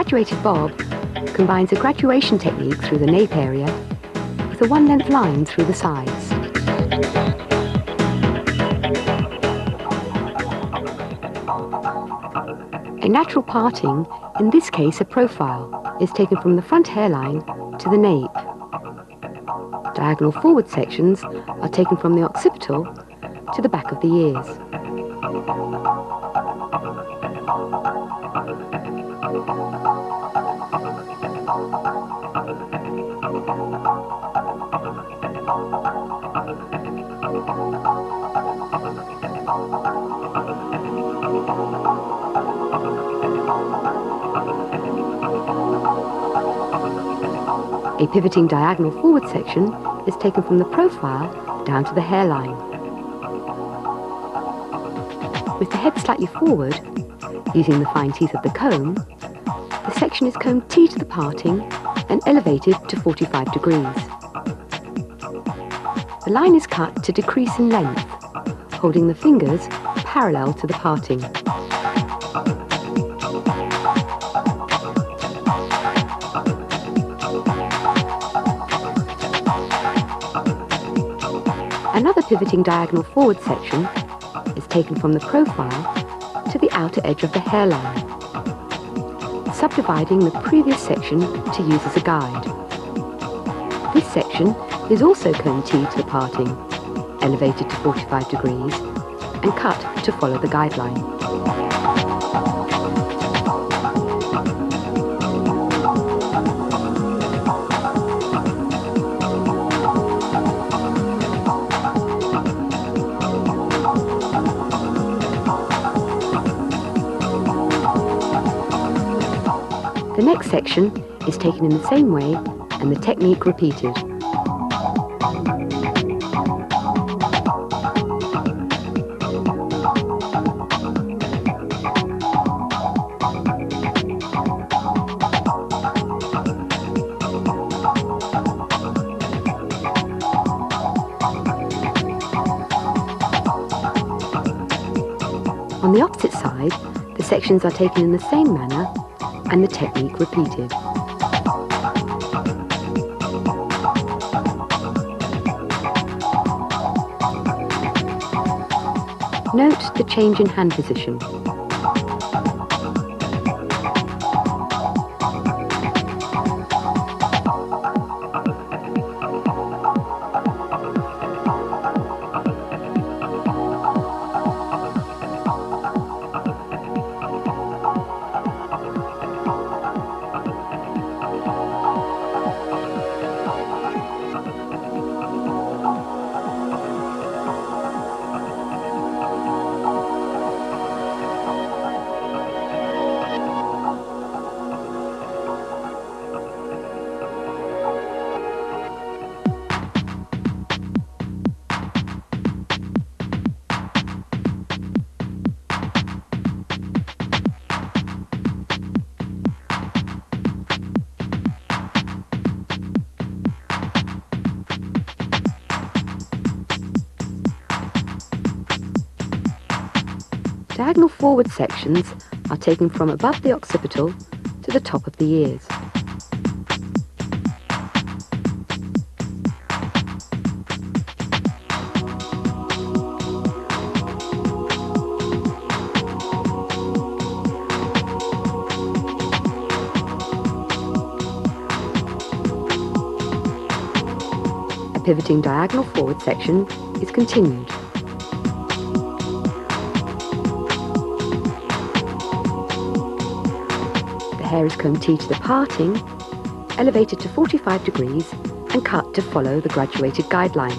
graduated bob combines a graduation technique through the nape area with a one-length line through the sides. A natural parting, in this case a profile, is taken from the front hairline to the nape. Diagonal forward sections are taken from the occipital to the back of the ears. A pivoting diagonal forward section is taken from the profile down to the hairline. With the head slightly forward, using the fine teeth of the comb, the section is combed T to the parting and elevated to 45 degrees. The line is cut to decrease in length, holding the fingers parallel to the parting. Another pivoting diagonal forward section is taken from the profile to the outer edge of the hairline, subdividing the previous section to use as a guide. This section is also combed T to the parting, elevated to 45 degrees, and cut to follow the guideline. The next section is taken in the same way and the technique repeated. On the opposite side, the sections are taken in the same manner and the technique repeated. Note the change in hand position. Diagonal forward sections are taken from above the occipital to the top of the ears. A pivoting diagonal forward section is continued. The hair is combed T to the parting, elevated to 45 degrees and cut to follow the graduated guideline.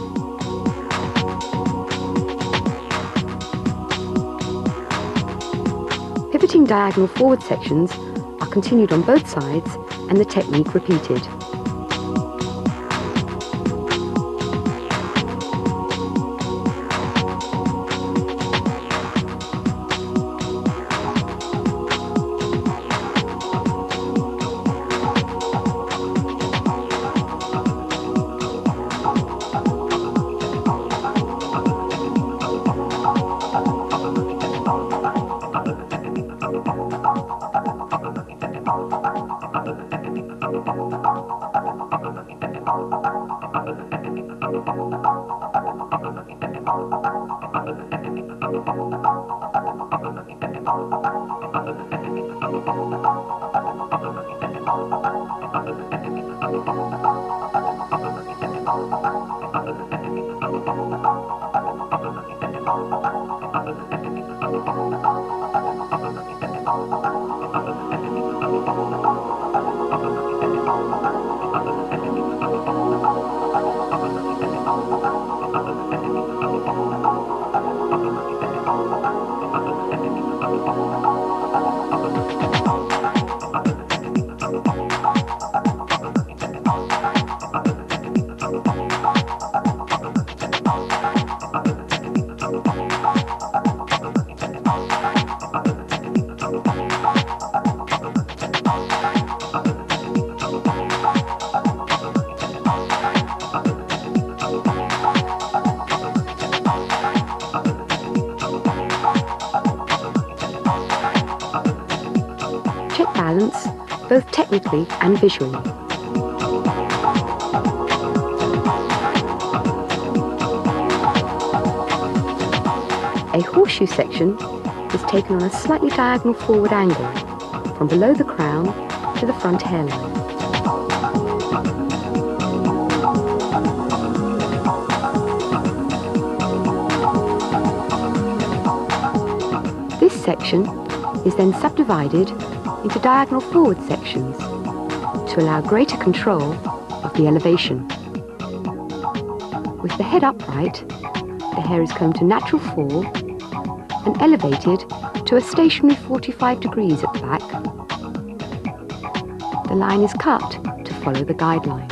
Pivoting diagonal forward sections are continued on both sides and the technique repeated. Balance, both technically and visually. A horseshoe section is taken on a slightly diagonal forward angle from below the crown to the front hairline. This section is then subdivided into diagonal forward sections to allow greater control of the elevation. With the head upright, the hair is combed to natural fall and elevated to a stationary 45 degrees at the back. The line is cut to follow the guideline.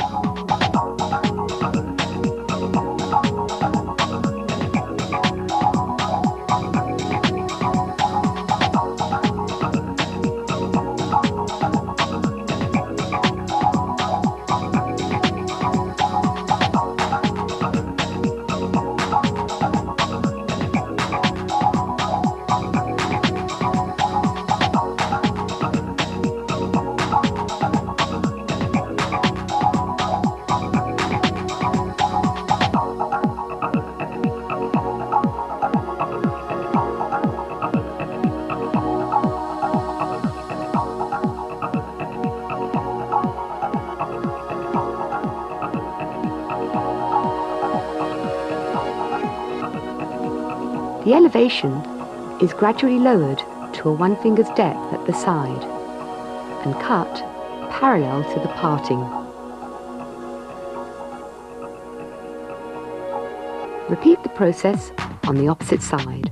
The elevation is gradually lowered to a 1 finger's depth at the side and cut parallel to the parting. Repeat the process on the opposite side.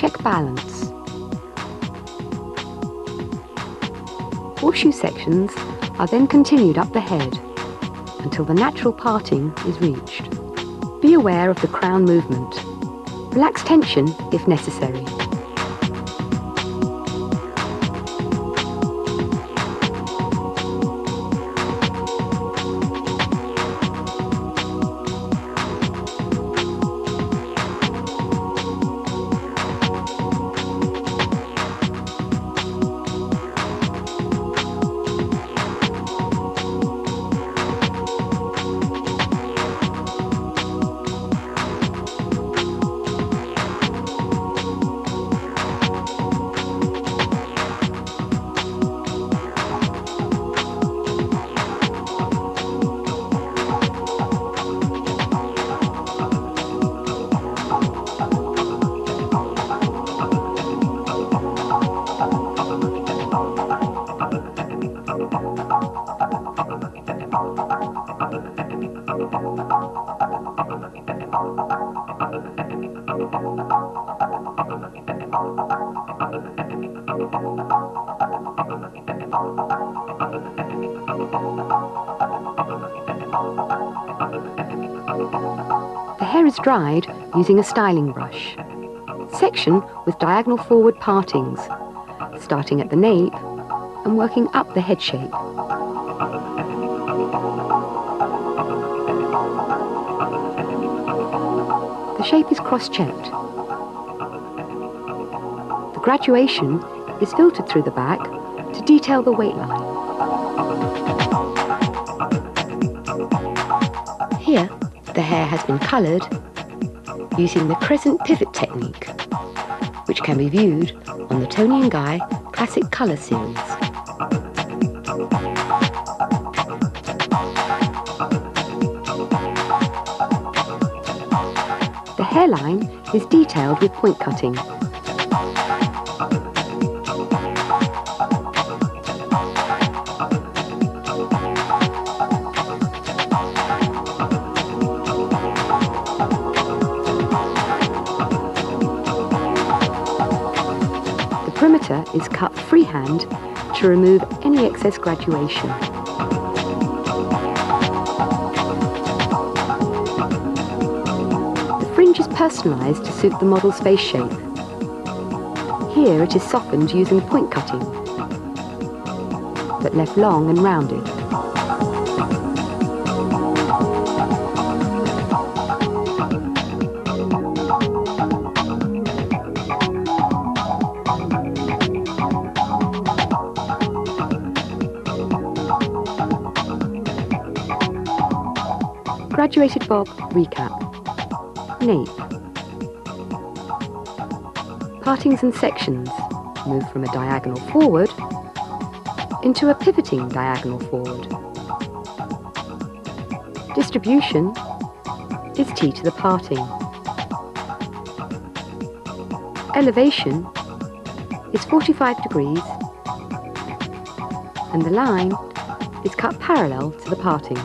Check balance. Horseshoe sections are then continued up the head until the natural parting is reached. Be aware of the crown movement. Relax tension if necessary. The hair is dried using a styling brush. Section with diagonal forward partings, starting at the nape and working up the head shape. The shape is cross-checked. The graduation is filtered through the back to detail the weight line. Here, the hair has been coloured using the crescent pivot technique, which can be viewed on the Toni&GUY Classic Colour series. The hairline is detailed with point cutting. The perimeter is cut freehand to remove any excess graduation. The fringe is personalised to suit the model's face shape. Here it is softened using point cutting, but left long and rounded. Graduated bob recap. Nape. Partings and sections move from a diagonal forward into a pivoting diagonal forward. Distribution is T to the parting. Elevation is 45 degrees and the line is cut parallel to the parting.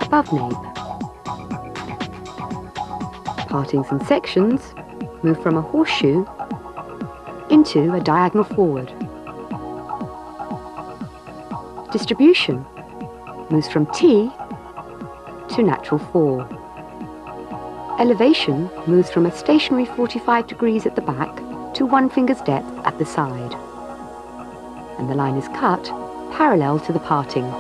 Above nape. Partings and sections move from a horseshoe into a diagonal forward. Distribution moves from T to natural fall. Elevation moves from a stationary 45 degrees at the back to 1 finger's depth at the side. And the line is cut parallel to the parting.